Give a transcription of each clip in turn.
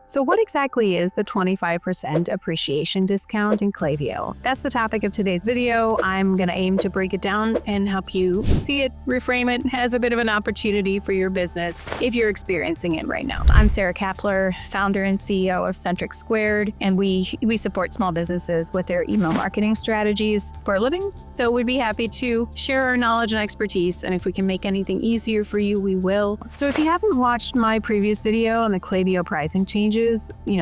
So what exactly is the 25% appreciation discount in Klaviyo? That's the topic of today's video. I'm going to aim to break it down and help you see it, reframe it as a bit of an opportunity for your business if you're experiencing it right now. I'm Sarah Kapler, founder and CEO of Centric Squared, and we support small businesses with their email marketing strategies for a living. So we'd be happy to share our knowledge and expertise, and if we can make anything easier for you, we will. So if you haven't watched my previous video on the Klaviyo pricing changes,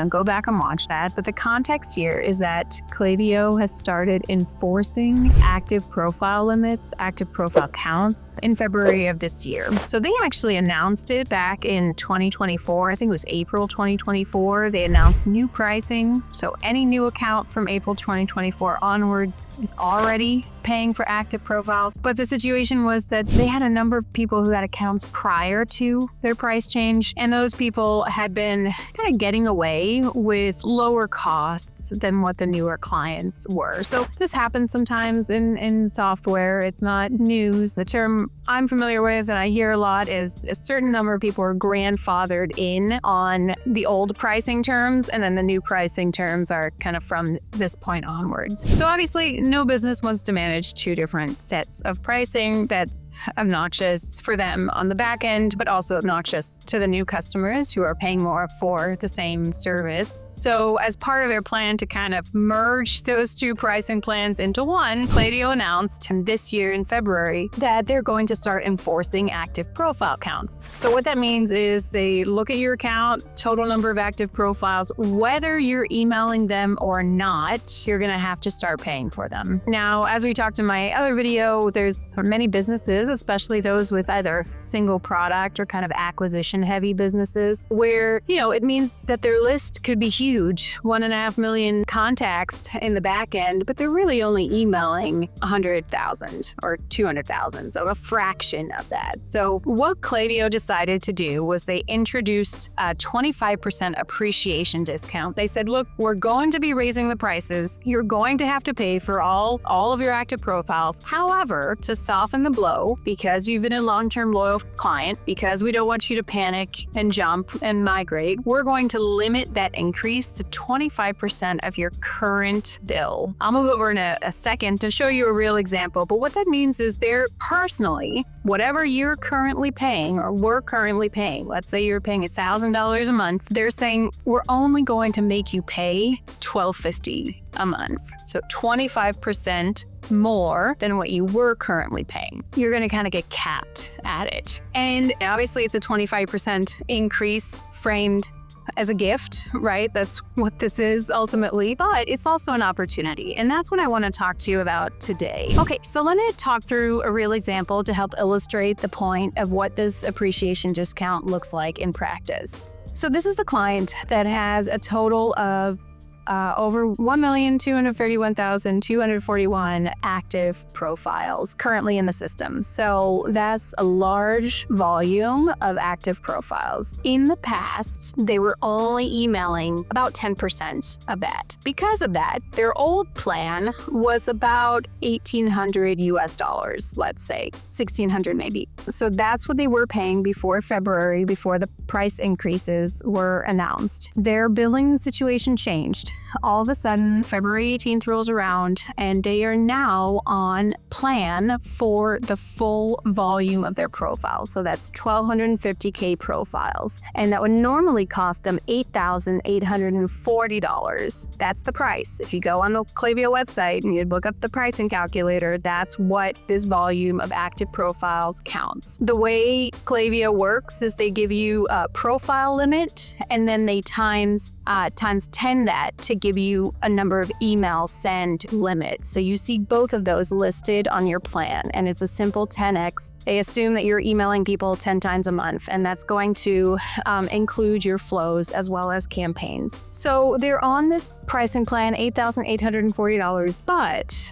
go back and watch that. But the context here is that Klaviyo has started enforcing active profile limits, active profile counts in February of this year. So they actually announced it back in 2024. I think it was April 2024. They announced new pricing. So any new account from April 2024 onwards is already paying for active profiles. But the situation was that they had a number of people who had accounts prior to their price change, and those people had been kind of getting away with lower costs than what the newer clients were. So this happens sometimes in software. It's not news. The term I'm familiar with and I hear a lot is a certain number of people are grandfathered in on the old pricing terms, and then the new pricing terms are kind of from this point onwards. So obviously no business wants to manage two different sets of pricing that obnoxious for them on the back end, but also obnoxious to the new customers who are paying more for the same service. So as part of their plan to kind of merge those two pricing plans into one, Klaviyo announced this year in February that they're going to start enforcing active profile counts. So what that means is they look at your account, total number of active profiles, whether you're emailing them or not, you're going to have to start paying for them. Now, as we talked in my other video, there's many businesses, especially those with either single product or kind of acquisition heavy businesses, where, it means that their list could be huge, 1.5 million contacts in the back end, but they're really only emailing 100,000 or 200,000, so a fraction of that. So what Klaviyo decided to do was they introduced a 25% appreciation discount. They said, look, we're going to be raising the prices. You're going to have to pay for all of your active profiles. However, to soften the blow, because you've been a long-term loyal client, because we don't want you to panic and jump and migrate, we're going to limit that increase to 25% of your current bill. I'll move over in a second to show you a real example, but what that means is they're personally, whatever you're currently paying or we're currently paying, let's say you're paying $1,000 a month, they're saying we're only going to make you pay $1,250 a month. So 25% more than what you were currently paying. You're going to kind of get capped at it. And obviously it's a 25% increase framed as a gift, right? That's what this is ultimately, but it's also an opportunity. And that's what I want to talk to you about today. Okay, so let me talk through a real example to help illustrate the point of what this appreciation discount looks like in practice. So this is the client that has a total of over 1,231,241 active profiles currently in the system. So that's a large volume of active profiles. In the past, they were only emailing about 10% of that. Because of that, their old plan was about $1,800 US, let's say, $1,600 maybe. So that's what they were paying before February, before the price increases were announced. Their billing situation changed. All of a sudden, February 18th rolls around, and they are now on plan for the full volume of their profiles. So that's 1,250K profiles. And that would normally cost them $8,840. That's the price. If you go on the Klaviyo website and you look up the pricing calculator, that's what this volume of active profiles counts. The way Klaviyo works is they give you a profile limit, and then they times 10 that to give you a number of email send limits. So you see both of those listed on your plan, and it's a simple 10x. They assume that you're emailing people 10 times a month, and that's going to include your flows as well as campaigns. So they're on this pricing plan, $8,840, but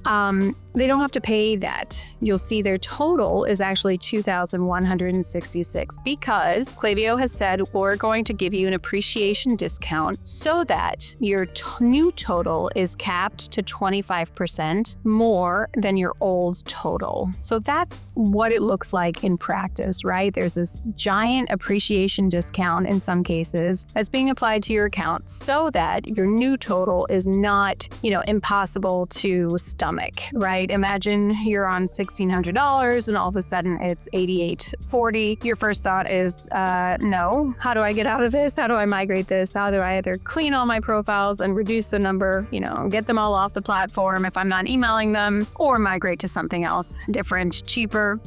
they don't have to pay that. You'll see their total is actually $2,166 because Klaviyo has said we're going to give you an appreciation discount so that your new total is capped to 25% more than your old total. So that's what it looks like in practice, right? There's this giant appreciation discount in some cases that's being applied to your account so that your new total is not, impossible to stomach, right? Imagine you're on $1,600 and all of a sudden it's $8,840. Your first thought is, no, how do I get out of this? How do I migrate this? How do I either clean all my profiles and reduce the number, get them all off the platform if I'm not emailing them, or migrate to something else different, cheaper?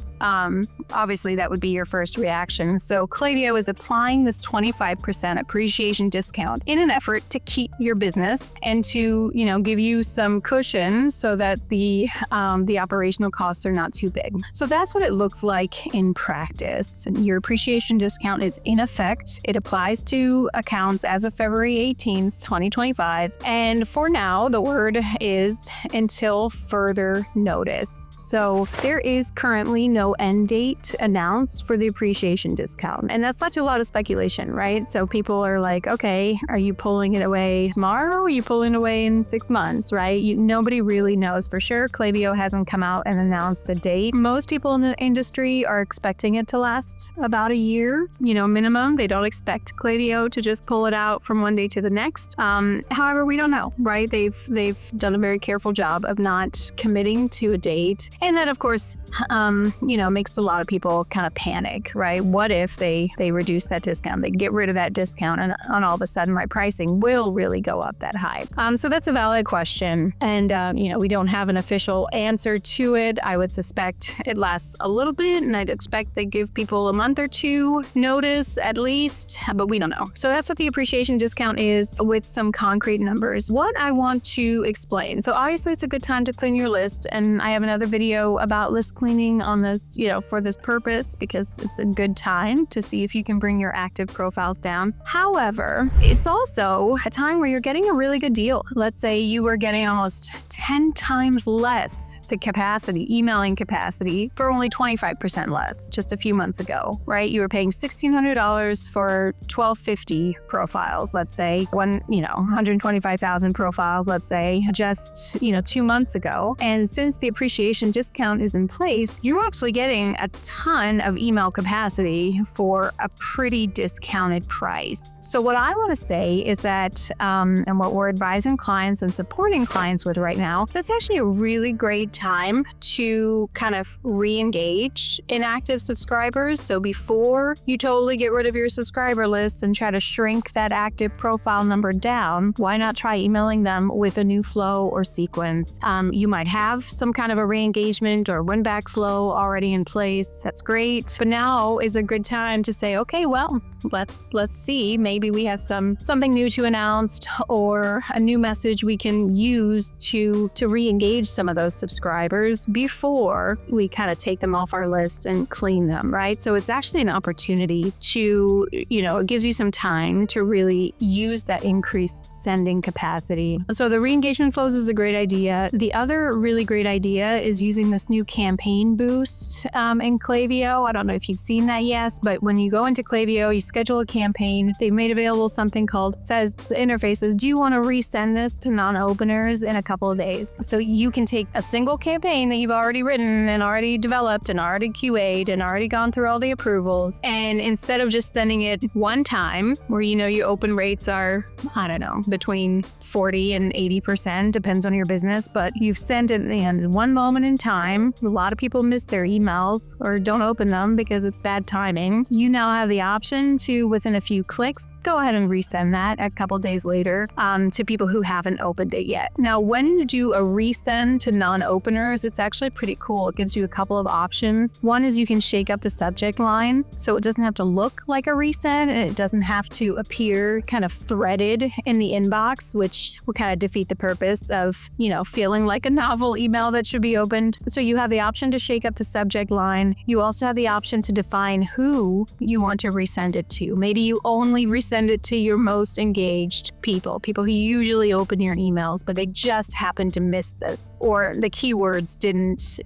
Obviously that would be your first reaction. So Klaviyo is applying this 25% appreciation discount in an effort to keep your business and to, give you some cushion so that the operational costs are not too big. So that's what it looks like in practice. Your appreciation discount is in effect. It applies to accounts as of February 18th, 2025. And for now, the word is until further notice. So there is currently no end date announced for the appreciation discount. And that's led to a lot of speculation, right? So people are like, okay, are you pulling it away tomorrow? Are you pulling it away in 6 months, right? Nobody really knows for sure. Klaviyo hasn't come out and announced a date. Most people in the industry are expecting it to last about a year, minimum. They don't expect Klaviyo to just pull it out from one day to the next. However, we don't know, right? They've done a very careful job of not committing to a date. And that, of course, makes a lot of people kind of panic, right? What if they reduce that discount, they get rid of that discount, and all of a sudden my pricing will really go up that high? So that's a valid question. And, we don't have an official answer to it. I would suspect it lasts a little bit, and I'd expect they give people a month or two notice at least, but we don't know. So that's what the appreciation discount is with some concrete numbers. What I want to explain. So obviously it's a good time to clean your list, and I have another video about list cleaning on this, for this purpose, because it's a good time to see if you can bring your active profiles down. However, it's also a time where you're getting a really good deal. Let's say you were getting almost 10 times less the capacity, emailing capacity, for only 25% less just a few months ago, right? You were paying $1,600 for 1,250 profiles, let's say, 125,000 profiles, let's say, just, 2 months ago. And since the appreciation discount is in place, you're actually getting a ton of email capacity for a pretty discounted price. So what I want to say is that, and what we're advising clients and supporting clients with right now, is it's actually a really great time to kind of re-engage inactive subscribers. So before you totally get rid of your subscriber list and try to shrink that active profile number down, why not try emailing them with a new flow or sequence? You might have some kind of a re-engagement or win-back flow already in place. That's great. But now is a good time to say, okay, well, let's see. Maybe we have something new to announce or a new message we can use to re-engage some of those subscribers before we kind of take them off our list and clean them, right? So it's actually an opportunity to, it gives you some time to really use that increased sending capacity. So the re-engagement flows is a great idea. The other really great idea is using this new campaign boost in Klaviyo. I don't know if you've seen that yet, but when you go into Klaviyo, you schedule a campaign. They've made available something called, says the interface says, do you want to resend this to non-openers in a couple of days? So you can take a single campaign that you've already written and already developed and already QA'd and already gone through all the approvals, and instead of just sending it one time where your open rates are, I don't know, between 40 and 80%, depends on your business, but you've sent it in one moment in time. A lot of people miss their emails or don't open them because it's bad timing. You now have the option to, within a few clicks, go ahead and resend that a couple days later to people who haven't opened it yet. Now, when you do a resend to non-openers, it's actually pretty cool. It gives you a couple of options. One is you can shake up the subject line so it doesn't have to look like a resend, and it doesn't have to appear kind of threaded in the inbox, which will kind of defeat the purpose of, feeling like a novel email that should be opened. So you have the option to shake up the subject line. You also have the option to define who you want to resend it to. Maybe you only resend send it to your most engaged people who usually open your emails, but they just happen to miss this, or the keywords didn't,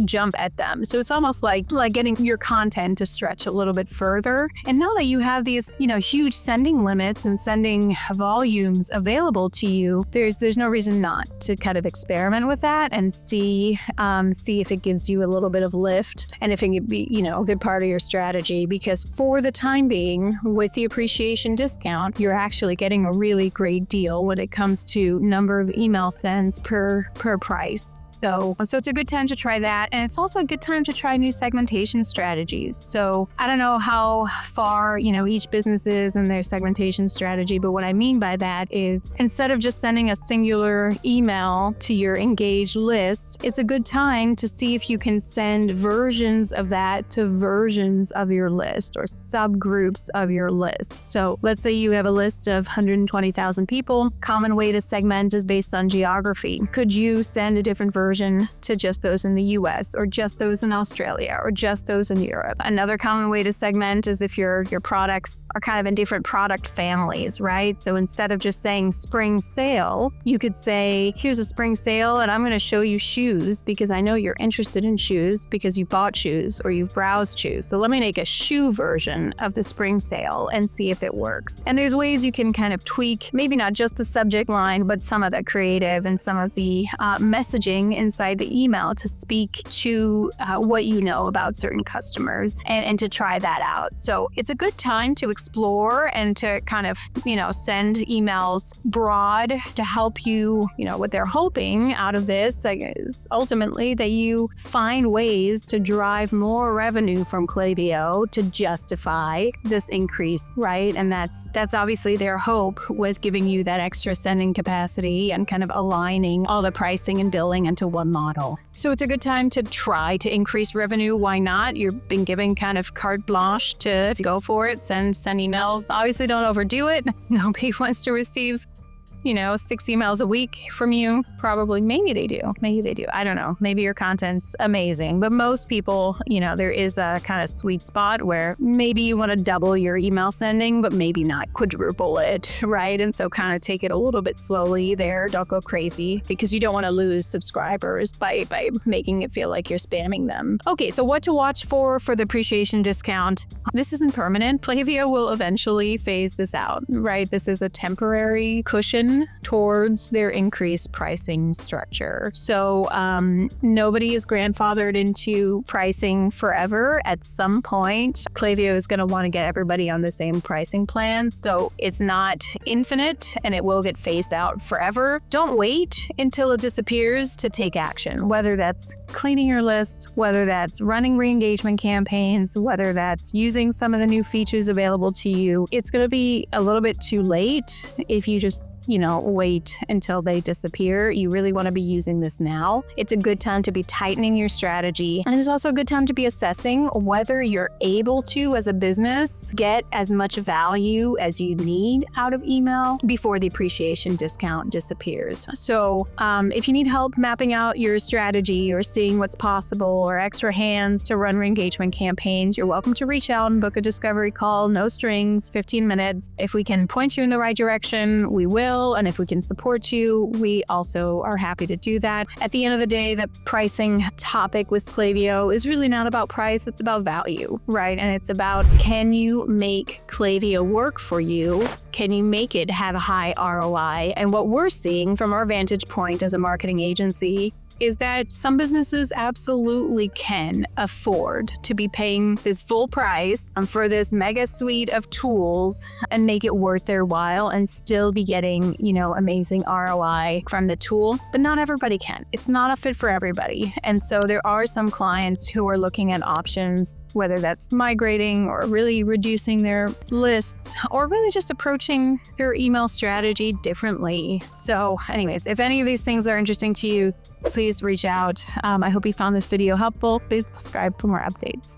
jump at them. So it's almost like getting your content to stretch a little bit further. And now that you have these, huge sending limits and sending volumes available to you, there's no reason not to kind of experiment with that and see if it gives you a little bit of lift and if it could be, a good part of your strategy. Because for the time being, with the appreciation discount, you're actually getting a really great deal when it comes to number of email sends per price. So it's a good time to try that. And it's also a good time to try new segmentation strategies. So I don't know how far, each business is in their segmentation strategy, but what I mean by that is instead of just sending a singular email to your engaged list, it's a good time to see if you can send versions of that to versions of your list or subgroups of your list. So let's say you have a list of 120,000 people. Common way to segment is based on geography. Could you send a different version to just those in the US, or just those in Australia, or just those in Europe? Another common way to segment is if your products are kind of in different product families, right? So instead of just saying spring sale, you could say, here's a spring sale and I'm going to show you shoes because I know you're interested in shoes because you bought shoes or you've browsed shoes. So let me make a shoe version of the spring sale and see if it works. And there's ways you can kind of tweak, maybe not just the subject line, but some of the creative and some of the messaging inside the email to speak to what you know about certain customers and to try that out. So it's a good time to explore and to kind of, send emails broad to help you, what they're hoping out of this is ultimately that you find ways to drive more revenue from Klaviyo to justify this increase, right? And that's obviously their hope with giving you that extra sending capacity and kind of aligning all the pricing and billing into one model. So it's a good time to try to increase revenue. Why not? You've been given kind of carte blanche to go for it, send emails. Obviously don't overdo it. Nobody wants to receive 6 emails a week from you. Probably, maybe they do. I don't know. Maybe your content's amazing. But most people, there is a kind of sweet spot where maybe you want to double your email sending, but maybe not quadruple it, right? And so kind of take it a little bit slowly there. Don't go crazy because you don't want to lose subscribers by making it feel like you're spamming them. Okay, so what to watch for the appreciation discount. This isn't permanent. Klaviyo will eventually phase this out, right? This is a temporary cushion towards their increased pricing structure. So nobody is grandfathered into pricing forever. At some point, Klaviyo is going to want to get everybody on the same pricing plan. So it's not infinite and it will get phased out forever. Don't wait until it disappears to take action, whether that's cleaning your list, whether that's running re-engagement campaigns, whether that's using some of the new features available to you. It's going to be a little bit too late if you just wait until they disappear. You really want to be using this now. It's a good time to be tightening your strategy. And it's also a good time to be assessing whether you're able to, as a business, get as much value as you need out of email before the appreciation discount disappears. So if you need help mapping out your strategy or seeing what's possible or extra hands to run re-engagement campaigns, you're welcome to reach out and book a discovery call. No strings, 15 minutes. If we can point you in the right direction, we will. And if we can support you, we also are happy to do that. At the end of the day, the pricing topic with Klaviyo is really not about price, it's about value, right? And it's about, can you make Klaviyo work for you? Can you make it have a high ROI? And what we're seeing from our vantage point as a marketing agency is that some businesses absolutely can afford to be paying this full price for this mega suite of tools and make it worth their while and still be getting, amazing ROI from the tool. But not everybody can. It's not a fit for everybody. And so there are some clients who are looking at options, whether that's migrating or really reducing their lists or really just approaching their email strategy differently. So anyways, if any of these things are interesting to you, please reach out. I hope you found this video helpful. Please subscribe for more updates.